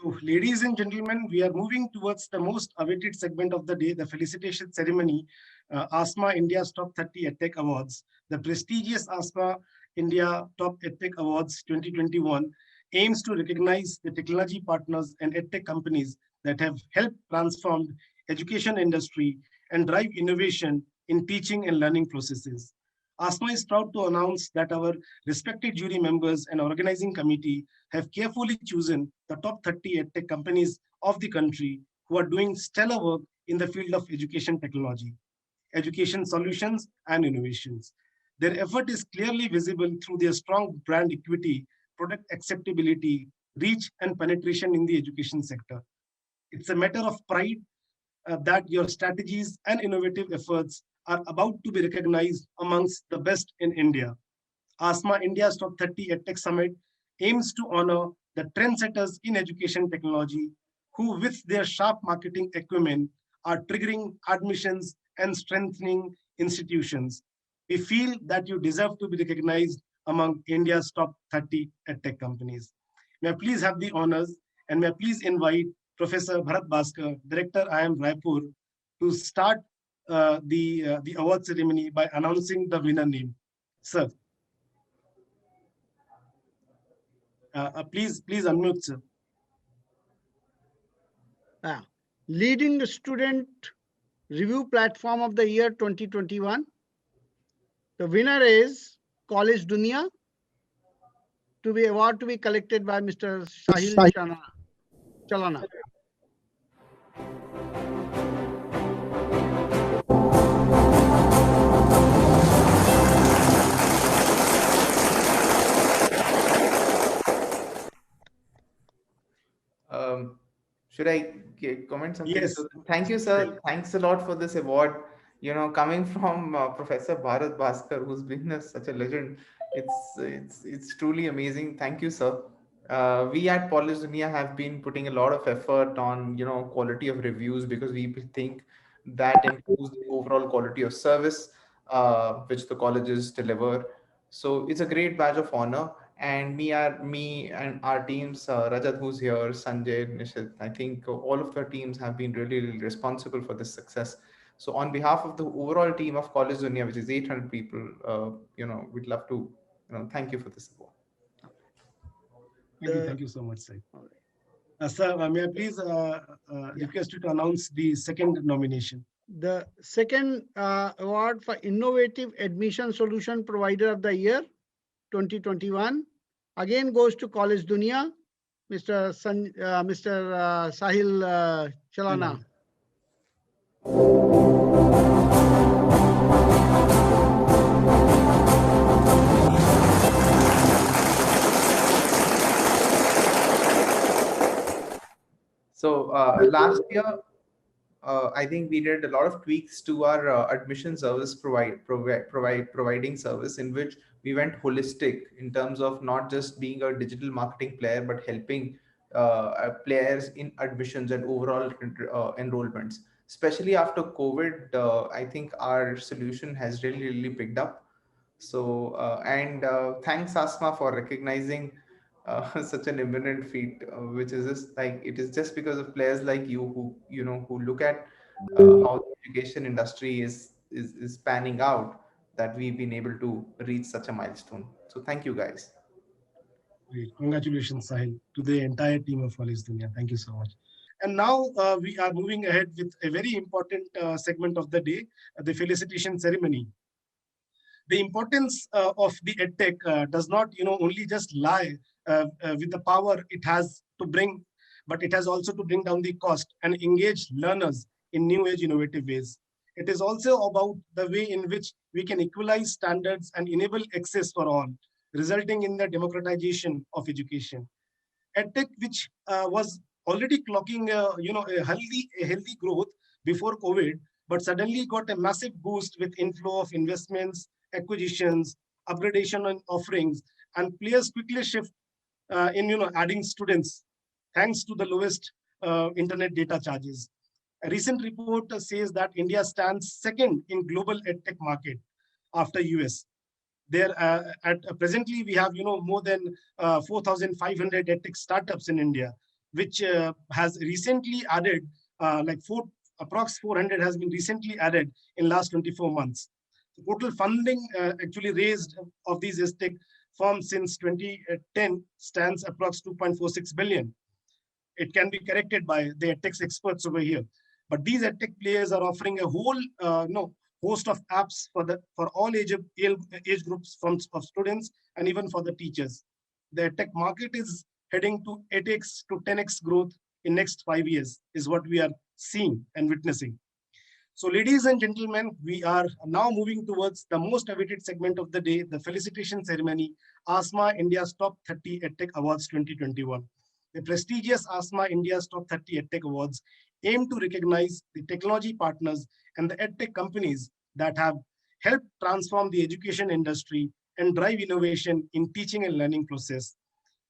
So, ladies and gentlemen, we are moving towards the most awaited segment of the day, the felicitation ceremony, ASMA India's Top 30 EdTech Awards. The prestigious ASMA India Top EdTech Awards 2021 aims to recognize the technology partners and EdTech companies that have helped transform education industry and drive innovation in teaching and learning processes. ASMA is proud to announce that our respected jury members and organizing committee have carefully chosen the top 30 edtech companies of the country who are doing stellar work in the field of education technology, education solutions, and innovations. Their effort is clearly visible through their strong brand equity, product acceptability, reach, and penetration in the education sector. It's a matter of pride that your strategies and innovative efforts are about to be recognized amongst the best in India. ASMA India's Top 30 EdTech Summit aims to honor the trendsetters in education technology who, with their sharp marketing acumen, are triggering admissions and strengthening institutions. We feel that you deserve to be recognized among India's top 30 EdTech companies. May I please have the honors and may I please invite Professor Bharat Bhaskar, Director IIM Raipur, to start the award ceremony by announcing the winner name. Sir. Please unmute, sir. Leading the Student Review Platform of the Year 2021. The winner is College Dunia, award to be collected by Mr. Sahil Chalana. Should I comment something? Yes. So, thank you, sir. Thanks a lot for this award. You know, coming from Professor Bharat Bhaskar, who's been such a legend, it's truly amazing. Thank you, sir. We at College Dunia have been putting a lot of effort on quality of reviews because we think that improves the overall quality of service which the colleges deliver. So it's a great badge of honor. And me and our teams, Rajat who's here, Sanjay, Nishit, I think all of the teams have been really responsible for this success. So on behalf of the overall team of College Dunia, which is 800 people, we'd love to thank you for this support. Thank you so much, sir. Sir, may I please request you to announce the second nomination? The second award for Innovative Admission Solution Provider of the Year 2021 again goes to College Dunia, Mr. Sahil Chalana. So last year, I think we did a lot of tweaks to our admission service providing service, in which we went holistic in terms of not just being a digital marketing player, but helping players in admissions and overall enrollments. Especially after COVID, I think our solution has really picked up. So thanks ASMA for recognizing such an imminent feat, which is just like it is just because of players like you who look at how the education industry is panning out, that we've been able to reach such a milestone. So thank you guys. Great. Congratulations, Sahil, to the entire team of College Dunia. Thank you so much. And now we are moving ahead with a very important segment of the day, the felicitation ceremony. The importance of the EdTech does not, only just lie with the power it has to bring, but it has also to bring down the cost and engage learners in new age innovative ways. It is also about the way in which we can equalize standards and enable access for all, resulting in the democratization of education. EdTech, which was already clocking, a healthy growth before COVID, but suddenly got a massive boost with inflow of investments, acquisitions, upgradation and offerings, and players quickly shift in adding students thanks to the lowest internet data charges. A recent report says that India stands second in global edtech market after US. There at presently we have more than 4,500 edtech startups in India, which has recently added approx 400 has been recently added in last 24 months. The total funding actually raised of these EdTech firms since 2010 stands approx 2.46 billion. It can be corrected by the EdTech experts over here. But these EdTech players are offering a whole host of apps for all age groups of students and even for the teachers. The EdTech market is heading to 8x to 10x growth in next 5 years is what we are seeing and witnessing. So ladies and gentlemen, we are now moving towards the most awaited segment of the day, the felicitation ceremony, ASMA India's Top 30 EdTech Awards 2021. The prestigious ASMA India's Top 30 EdTech Awards aim to recognize the technology partners and the EdTech companies that have helped transform the education industry and drive innovation in teaching and learning process.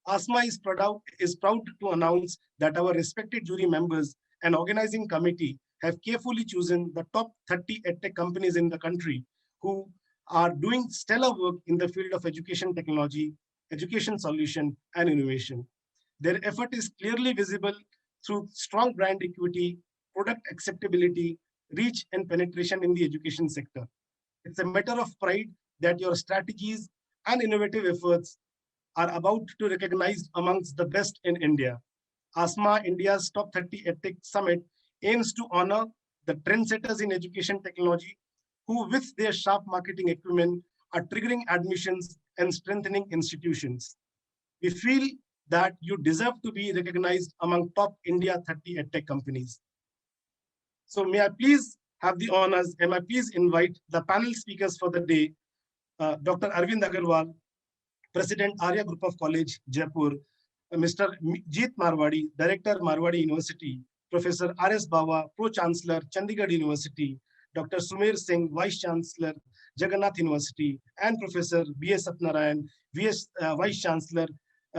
ASMA is proud to announce that our respected jury members and organizing committee have carefully chosen the top 30 EdTech companies in the country who are doing stellar work in the field of education technology, education solution, and innovation. Their effort is clearly visible through strong brand equity, product acceptability, reach, and penetration in the education sector. It's a matter of pride that your strategies and innovative efforts are about to be recognized amongst the best in India. ASMA India's Top 30 EdTech Summit aims to honor the trendsetters in education technology who, with their sharp marketing acumen, are triggering admissions and strengthening institutions. We feel that you deserve to be recognized among top India 30 EdTech companies. So may I please have the honors and may I please invite the panel speakers for the day, Dr. Arvind Agarwal, President Arya Group of College, Jaipur, Mr. Jeet Marwadi, Director, Marwadi University, Professor R.S. Bawa, Pro-Chancellor, Chandigarh University, Dr. Sumer Singh, Vice Chancellor, Jagannath University, and Professor B.S. Satnarayan, Vice Chancellor,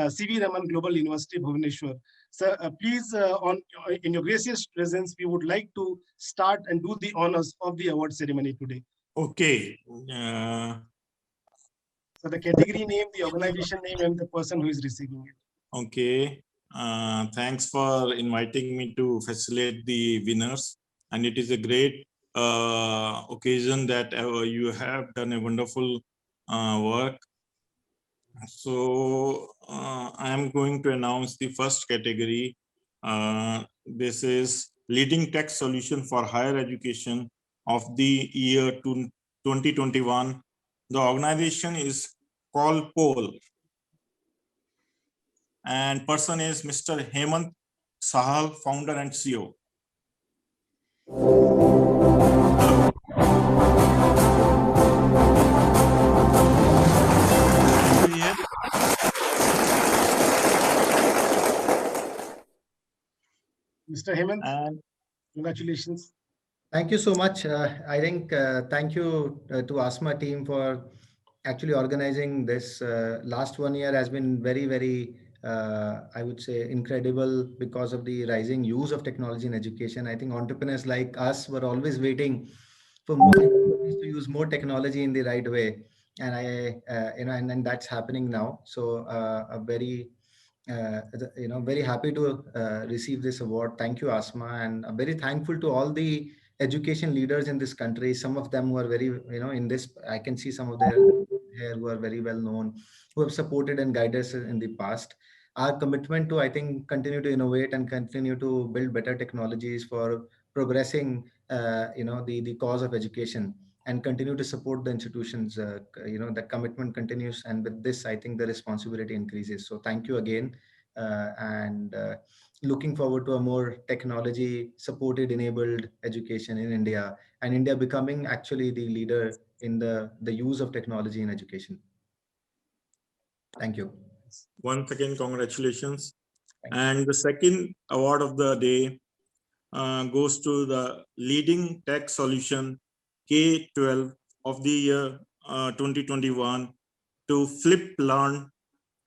C.V. Raman Global University, Bhubaneswar. Sir, please, in your gracious presence, we would like to start and do the honors of the award ceremony today. Okay. So the category name, the organization name, and the person who is receiving it. Okay. Thanks for inviting me to facilitate the winners. And it is a great occasion that you have done a wonderful work. So I am going to announce the first category. This is Leading Tech Solution for Higher Education of the year 2021. The organization is called POL. And person is Mr. Hemant Sahal, founder and CEO. Mr. Hemant, And congratulations. Thank you so much. I think thank you to ASMA team for actually organizing this. Last 1 year has been very, very, I would say, incredible because of the rising use of technology in education. I think entrepreneurs like us were always waiting for more to use more technology in the right way. And and that's happening now. So very happy to receive this award. Thank you, ASMA, and I'm very thankful to all the education leaders in this country. Some of them who are very, in this, I can see some of them here who are very well known, who have supported and guided us in the past. Our commitment to, I think, continue to innovate and continue to build better technologies for progressing, the cause of education and continue to support the institutions. The commitment continues, and with this, I think the responsibility increases. So thank you again, and looking forward to a more technology supported, enabled education in India, and India becoming actually the leader in the use of technology in education. Thank you. once again, congratulations. And the second award of the day goes to the Leading Tech Solution K-12 of the year 2021 to Flip Learn,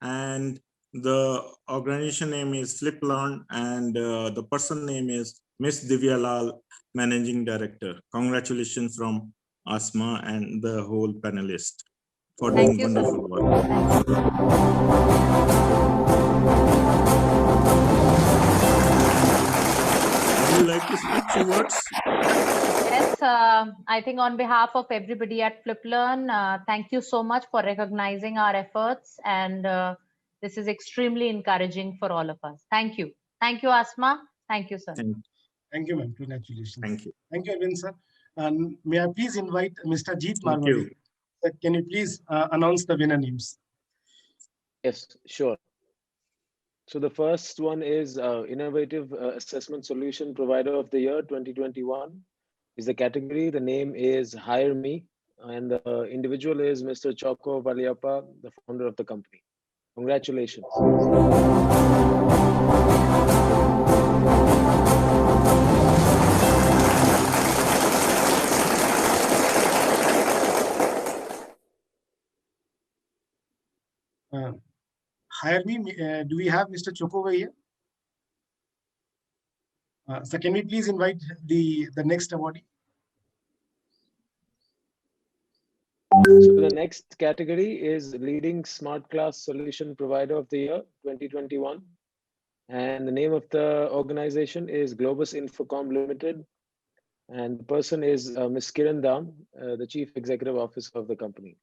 and the organization name is Flip Learn, and the person name is Miss Divya Lal, Managing Director. Congratulations from ASMA and the whole panelist for doing wonderful work. words? Yes, I think on behalf of everybody at FlipLearn, thank you so much for recognizing our efforts, and this is extremely encouraging for all of us. Thank you. Thank you, Asma. Thank you, sir. Thank you, ma'am. Congratulations. Thank you. Thank you, Arvind, sir. And may I please invite Mr. Jeet Thank Marwari. you. Sir, can you please announce the winner names? Yes, sure. So the first one is Innovative Assessment Solution Provider of the Year 2021 is the category. The name is Hire Me, and the individual is Mr. Choco Valiappa, the founder of the company. Congratulations. Hire Me, do we have Mr. Choco over here? So can we please invite the next awardee? So the next category is Leading Smart Class Solution Provider of the Year 2021. And the name of the organization is Globus Infocom Limited. And the person is Ms. Kiran Dam, the Chief Executive Officer of the company.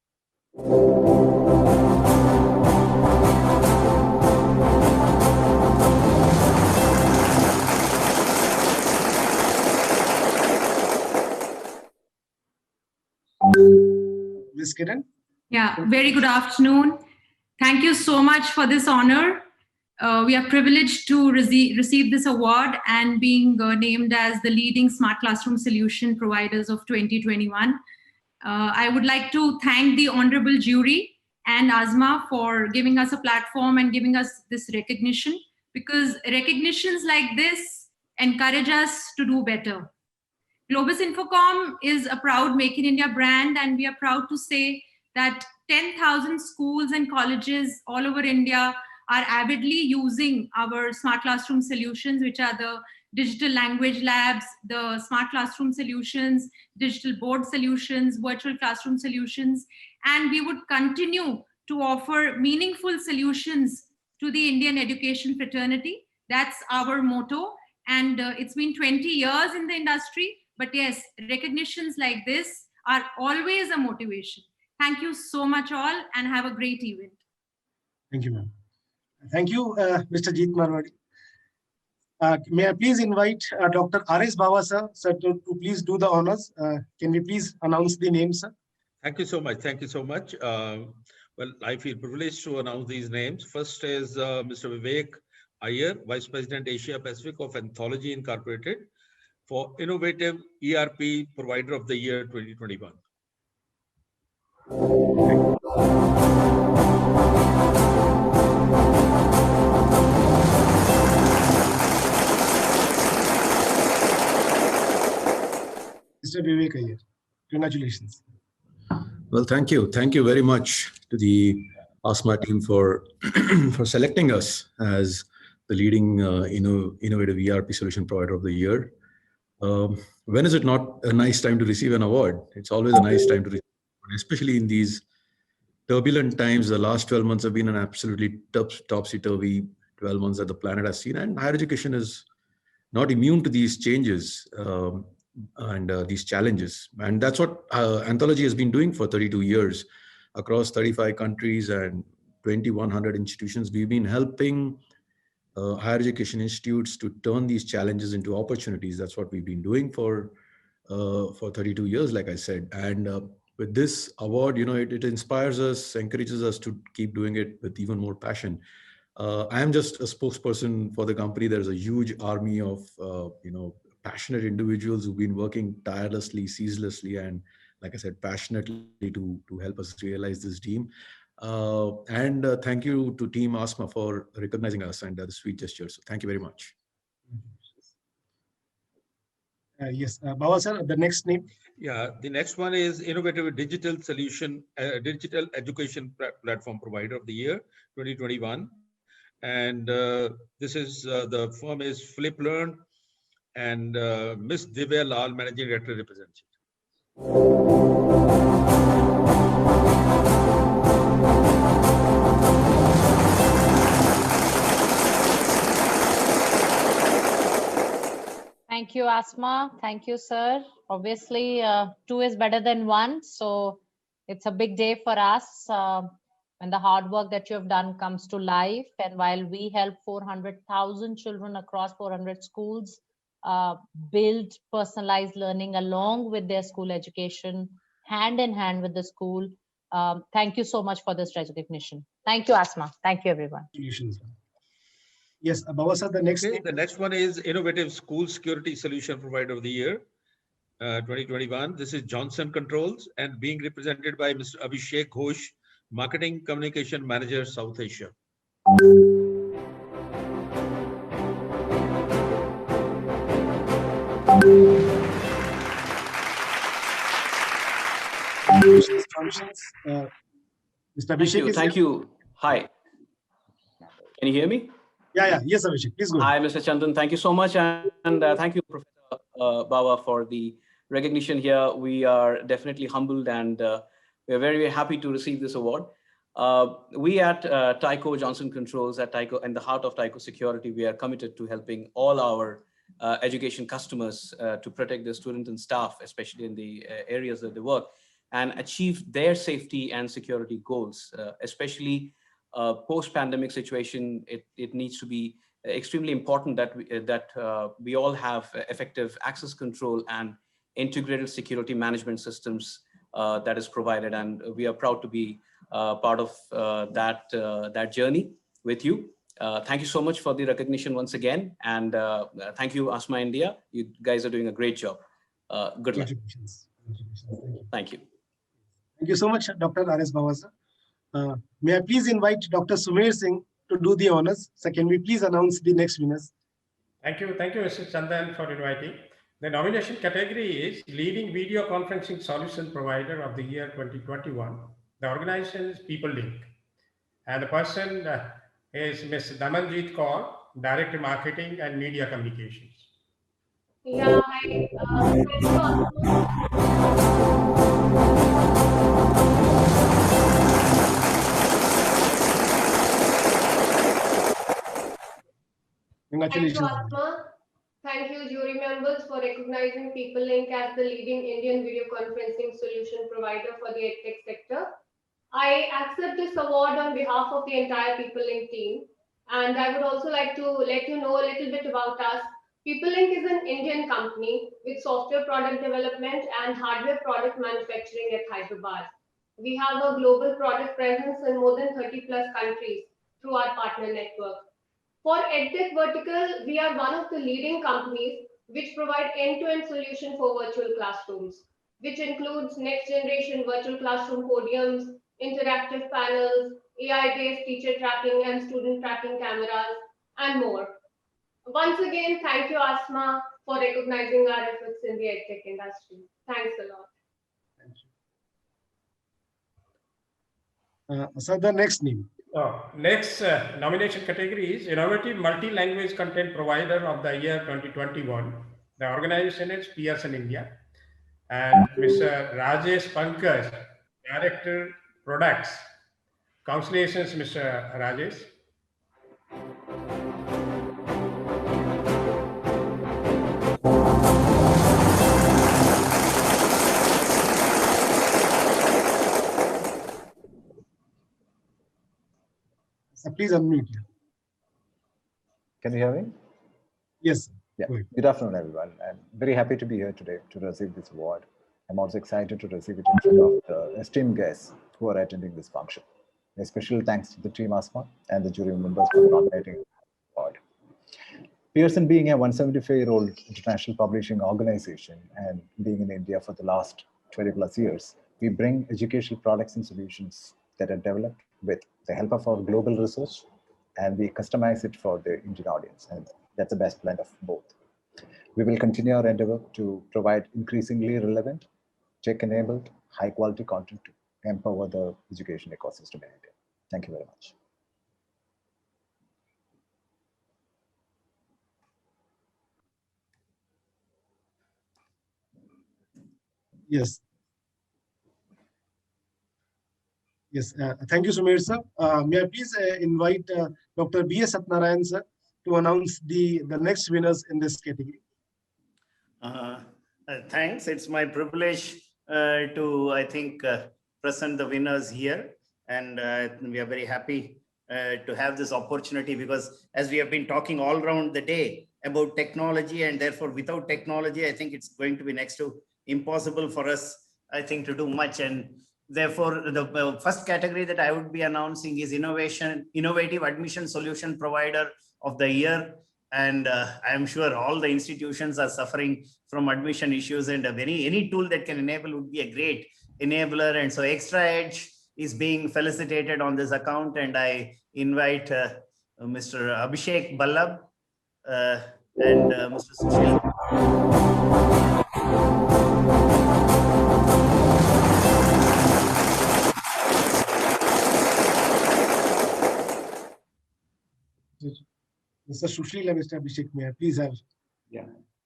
Ms. Kiran? Yeah, very good afternoon. Thank you so much for this honor. We are privileged to receive this award and being named as the leading smart classroom solution providers of 2021. I would like to thank the honorable jury and Asma for giving us a platform and giving us this recognition, because recognitions like this encourage us to do better. Globus Infocom is a proud Make in India brand, and we are proud to say that 10,000 schools and colleges all over India are avidly using our smart classroom solutions, which are the digital language labs, the smart classroom solutions, digital board solutions, virtual classroom solutions. And we would continue to offer meaningful solutions to the Indian education fraternity. That's our motto. And it's been 20 years in the industry. But yes, recognitions like this are always a motivation. Thank you so much all, and have a great event. Thank you, ma'am. Thank you, Mr. Jeet Marwari. May I please invite Dr. R.S. Bawa, sir, to please do the honors. Can we please announce the names, sir? Thank you so much. Thank you so much. Well, I feel privileged to announce these names. First is Mr. Vivek Iyer, Vice President Asia Pacific of Anthology Incorporated, for Innovative ERP Provider of the Year 2021. Mr. Vivek Iyer, congratulations. Well, thank you. Thank you very much to the ASMA team for for selecting us as the leading innovative ERP solution provider of the year. When is it not a nice time to receive an award? It's always a nice time to receive, especially in these turbulent times. The last 12 months have been an absolutely topsy-turvy 12 months that the planet has seen, and higher education is not immune to these changes and these challenges. And that's what Anthology has been doing for 32 years across 35 countries and 2,100 institutions. We've been helping higher education institutes to turn these challenges into opportunities. That's what we've been doing for 32 years, like I said. And with this award, it inspires us, encourages us to keep doing it with even more passion. I am just a spokesperson for the company. There's a huge army of passionate individuals who've been working tirelessly, ceaselessly, and like I said, passionately to help us realize this dream. And thank you to Team ASMA for recognizing us and the sweet gestures. So thank you very much. Yes, Bawa sir, the next name. Yeah, the next one is Innovative Digital Solution, Digital Education Platform Provider of the Year 2021. And this is, the firm is FlipLearn, and Ms. Divya Lal, Managing Director, represents it. Thank you, you, Asma. Thank you, sir. Obviously, 2 is better than 1. So it's a big day for us when the hard work that you have done comes to life. And while we help 400,000 children across 400 schools build personalized learning along with their school education, hand in hand with the school. Thank you so much for this recognition. Thank you, Asma. Thank you, everyone. Yes, Baba sir, the next Okay, name. the next one is Innovative School Security Solution Provider of the Year, 2021. This is Johnson Controls and being represented by Mr. Abhishek Ghosh, Marketing Communication Manager, South Asia. Mr. Thank Abhishek you. is Thank here. you. Hi. Can you hear me? Yeah. Yes, Abhishek, please go Hi, ahead. Mr. Chandan. Thank you so much. And thank you, Professor Baba, for the recognition here. We are definitely humbled and we are very, very happy to receive this award. We at Tyco Johnson Controls, at Tyco, in the heart of Tyco Security, we are committed to helping all our education customers to protect their students and staff, especially in the areas that they work, and achieve their safety and security goals, especially post-pandemic situation. It needs to be extremely important that we all have effective access control and integrated security management systems that is provided, and we are proud to be part of that journey with you. Thank you so much for the recognition once again, and thank you, Asma India. You guys are doing a great job. Good luck. Thank you. Thank you so much, Dr. R.S. Baba sir. May I please invite Dr. Sumer Singh to do the honors. So can we please announce the next winners? Thank you, Mr. Chandan, for inviting. The nomination category is Leading Video Conferencing Solution Provider of the Year 2021. The organization is PeopleLink. And the person is Ms. Damanjeet Kaur, Director Marketing and Media Communications. Yeah, hi. Congratulations. Thank you, Asma. Thank you, jury members, for recognizing PeopleLink as the leading Indian video conferencing solution provider for the EdTech sector. I accept this award on behalf of the entire PeopleLink team. And I would also like to let you know a little bit about us. PeopleLink is an Indian company with software product development and hardware product manufacturing at Hyderabad. We have a global product presence in more than 30+ countries through our partner network. For EdTech vertical, we are one of the leading companies which provide end-to-end solution for virtual classrooms, which includes next generation virtual classroom podiums, interactive panels, AI-based teacher tracking and student tracking cameras, and more. Once again, thank you, Asma, for recognizing our efforts in the EdTech industry. Thanks a lot. So the next name. Next nomination category is Innovative Multi-Language Content Provider of the Year 2021. The organization is Pearson India. And Mr. Rajesh Pankaj, Director Products. Congratulations, Mr. Rajesh. So please unmute. Can you hear me? Yes. Yeah. Good afternoon, everyone. I'm very happy to be here today to receive this award. I'm also excited to receive it in front of the esteemed guests who are attending this function. A special thanks to the team Asma and the jury members for nominating the award. Pearson, being a 175-year-old international publishing organization and being in India for the last 20+ years, we bring educational products and solutions that are developed with the help of our global research, and we customize it for the Indian audience. And that's the best blend of both. We will continue our endeavor to provide increasingly relevant, tech-enabled, high-quality content to empower the education ecosystem in India. Thank you very much. Yes. Yes. Thank you, Sumer sir. May I please invite Dr. B.S. Satnarayan sir to announce the next winners in this category. Thanks. It's my privilege to, I think, present the winners here. And we are very happy to have this opportunity because as we have been talking all around the day about technology, and therefore without technology, I think it's going to be next to impossible for us, I think, to do much. And therefore, the first category that I would be announcing is Innovative Admission Solution Provider of the Year. And I am sure all the institutions are suffering from admission issues, and any tool that can enable would be a great enabler. And so Extra Edge is being felicitated on this account. And I invite Mr. Abhishek Ballab and Mr. Sushil. Mr. Sushil and Mr. Abhishek, may I please have? Yeah.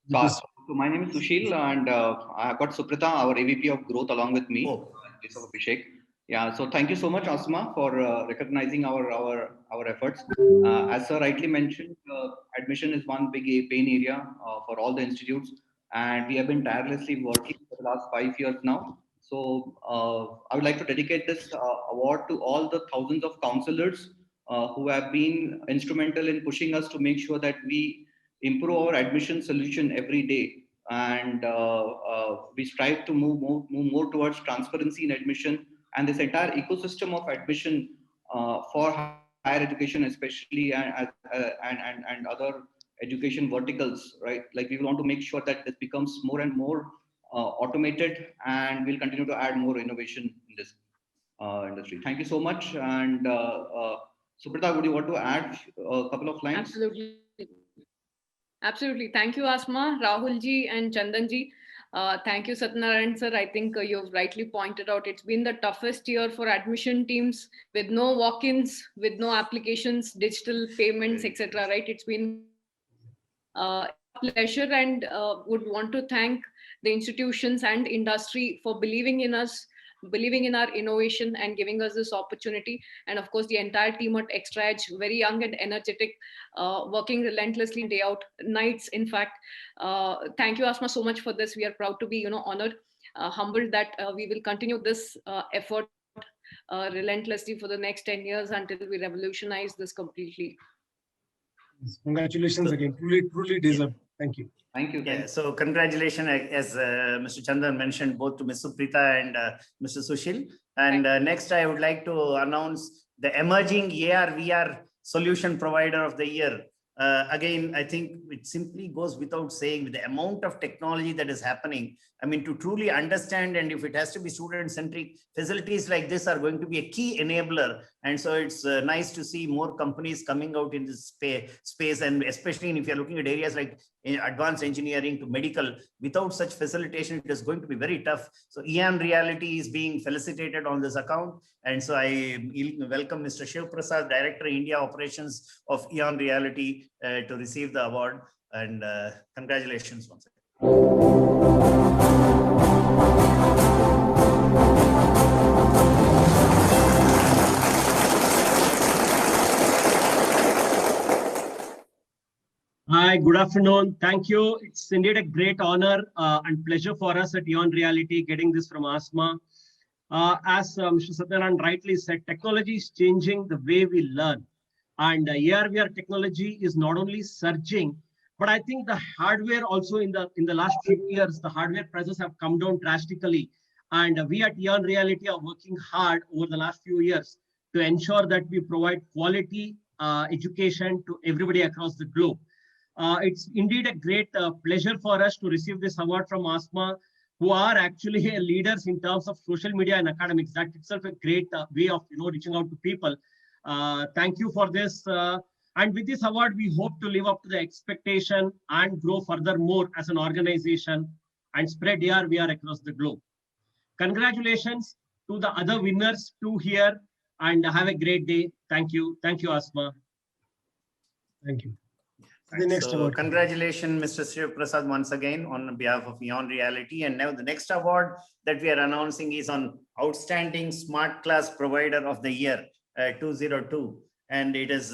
So my name is Sushil, and I've got Suprita, our AVP of Growth, along with me. In place of Abhishek. Yeah. So thank you so much, Asma, for recognizing our efforts. As sir rightly mentioned, admission is one big pain area for all the institutes, and we have been tirelessly working for the last 5 years now. So I would like to dedicate this award to all the thousands of counselors who have been instrumental in pushing us to make sure that we improve our admission solution every day. And we strive to move more towards transparency in admission, and this entire ecosystem of admission for higher education, especially, and other education verticals, right? Like, we want to make sure that this becomes more and more automated, and we'll continue to add more innovation in this industry. Thank you so much. And Suprita, would you want to add a couple of lines? Absolutely. Absolutely. Thank you, Asma, Rahul ji, and Chandan ji. Thank you, Satyanarayan sir. I think you've rightly pointed out it's been the toughest year for admission teams, with no walk-ins, with no applications, digital payments, etc. Right? It's been a pleasure, and would want to thank the institutions and industry for believing in us, believing in our innovation, and giving us this opportunity. And of course, the entire team at Extra Edge, very young and energetic, working relentlessly day out, nights, in fact. Thank you, Asma, so much for this. We are proud to be, honored, humbled that we will continue this effort relentlessly for the next 10 years until we revolutionize this completely. Congratulations again. Truly deserved. Thank you. Thank you. Yeah, so congratulations, as Mr. Chandan mentioned, both to Ms. Suprita and Mr. Sushil. And next, I would like to announce the Emerging AR/VR Solution Provider of the Year. Again, I think it simply goes without saying, with the amount of technology that is happening, I mean, to truly understand, and if it has to be student-centric, facilities like this are going to be a key enabler. And so it's nice to see more companies coming out in this space, and especially if you're looking at areas like advanced engineering to medical, without such facilitation, it is going to be very tough. So Eon Reality is being felicitated on this account. And so I welcome Mr. Shiv Prasad, Director, India Operations of Eon Reality, to receive the award. And congratulations once again. Hi, good afternoon. Thank you. It's indeed a great honor and pleasure for us at Eon Reality getting this from Asma. As Mr. Satyanarayan rightly said, technology is changing the way we learn. And AR/VR technology is not only surging, but I think the hardware also in the last few years, the hardware prices have come down drastically. And we at Eon Reality are working hard over the last few years to ensure that we provide quality education to everybody across the globe. It's indeed a great pleasure for us to receive this award from Asma, who are actually leaders in terms of social media and academics. That itself a great way of reaching out to people. Thank you for this. And with this award, we hope to live up to the expectation and grow furthermore as an organization and spread AR/VR across the globe. Congratulations to the other winners too here, and have a great day. Thank you. Thank you, Asma. Thank you. The next award. Congratulations, Mr. Shiv Prasad, once again on behalf of Eon Reality. And now the next award that we are announcing is on Outstanding Smart Class Provider of the Year 2002. And it is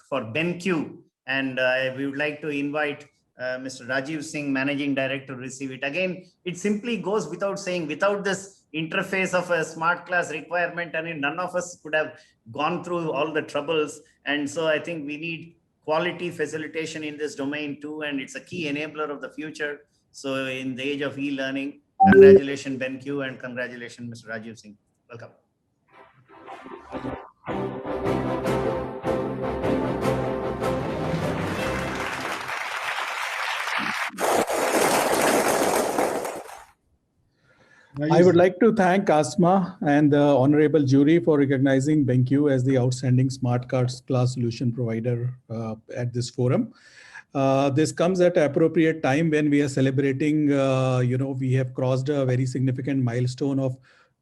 for BenQ. And we would like to invite Mr. Rajiv Singh, Managing Director, to receive it. Again, it simply goes without saying, without this interface of a smart class requirement, and none of us could have gone through all the troubles. And so I think we need quality facilitation in this domain too, and it's a key enabler of the future. So in the age of e-learning, congratulations BenQ, and congratulations Mr. Rajiv Singh. Welcome. I would like to thank ASMA and the honorable jury for recognizing BenQ as the outstanding smart class solution provider at this forum. This comes at an appropriate time when we are celebrating, we have crossed a very significant milestone of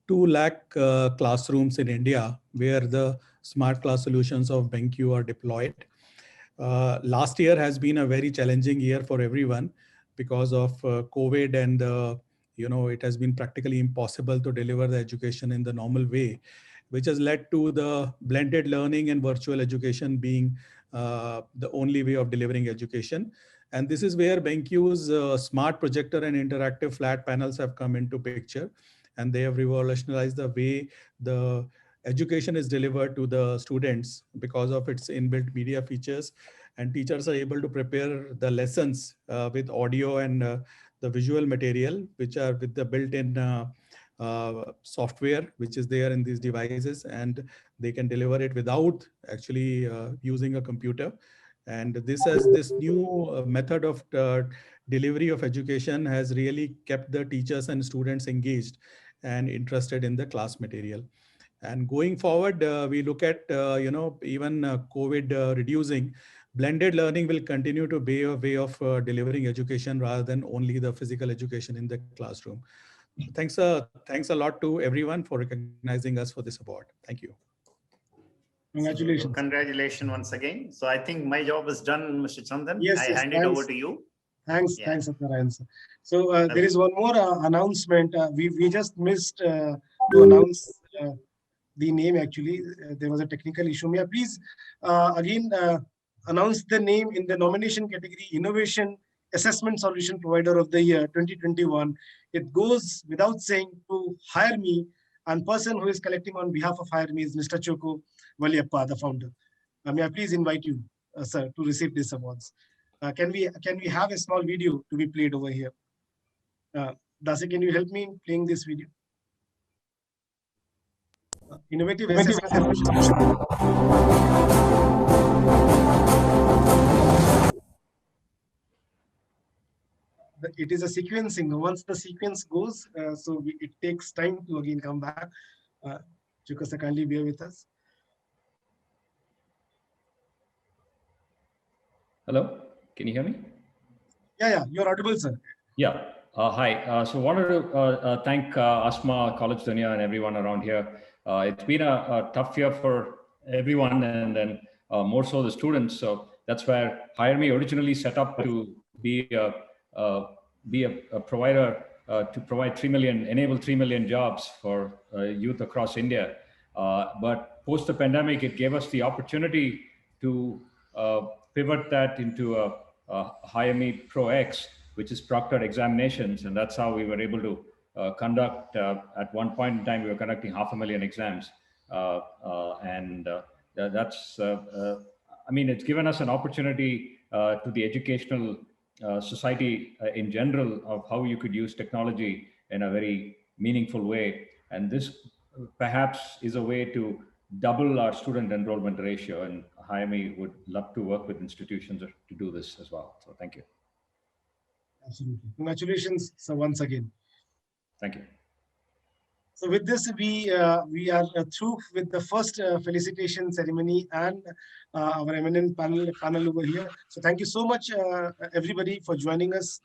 2 lakh classrooms in India where the smart class solutions of BenQ are deployed. Last year has been a very challenging year for everyone because of COVID, and it has been practically impossible to deliver the education in the normal way, which has led to the blended learning and virtual education being the only way of delivering education. And this is where BenQ's smart projector and interactive flat panels have come into picture, and they have revolutionized the way the education is delivered to the students because of its inbuilt media features. And teachers are able to prepare the lessons with audio and the visual material, which are with the built-in software, which is there in these devices, and they can deliver it without actually using a computer. And this new method of delivery of education has really kept the teachers and students engaged and interested in the class material. And going forward, we look at, even COVID reducing, blended learning will continue to be a way of delivering education rather than only the physical education in the classroom. Thanks a lot to everyone for recognizing us for this award. Thank you. Congratulations. So, congratulations once again. So I think my job is done, Mr. Chandan. Yes, I hand it over to you. Thanks, thanks, Satnarayan. So there is one more announcement. We just missed to announce the name. Actually, there was a technical issue. May I please again announce the name in the nomination category, Innovation Assessment Solution Provider of the Year 2021. It goes without saying to Hire Me, and person who is collecting on behalf of Hire Me is Mr. Choku Valiappa, the founder. May I please invite you, sir, to receive these awards. Can we have a small video to be played over here? Dasi, can you help me in playing this video? Innovative Assessment Solution. It is a sequencing. Once the sequence goes, it takes time to again come back. Chukasa, kindly bear with us. Hello, can you hear me? Yeah, you're audible, sir. Yeah, hi. So wanted to thank ASMA, College Dunia, and everyone around here. It's been a tough year for everyone, and then more so the students. So that's where Hire Me originally set up to be a provider to provide 3 million, enable 3 million jobs for youth across India. But post the pandemic, it gave us the opportunity to pivot that into a Hire Me Pro X, which is proctored examinations. And that's how we were able to conduct, at one point in time, we were conducting 500,000 exams. It's given us an opportunity to the educational society in general of how you could use technology in a very meaningful way. And this perhaps is a way to double our student enrollment ratio, and Hire Me would love to work with institutions to do this as well. So thank you. Absolutely. Congratulations, sir, once again. Thank you. So with this, we are through with the first felicitation ceremony and our eminent panel over here. So thank you so much, everybody, for joining us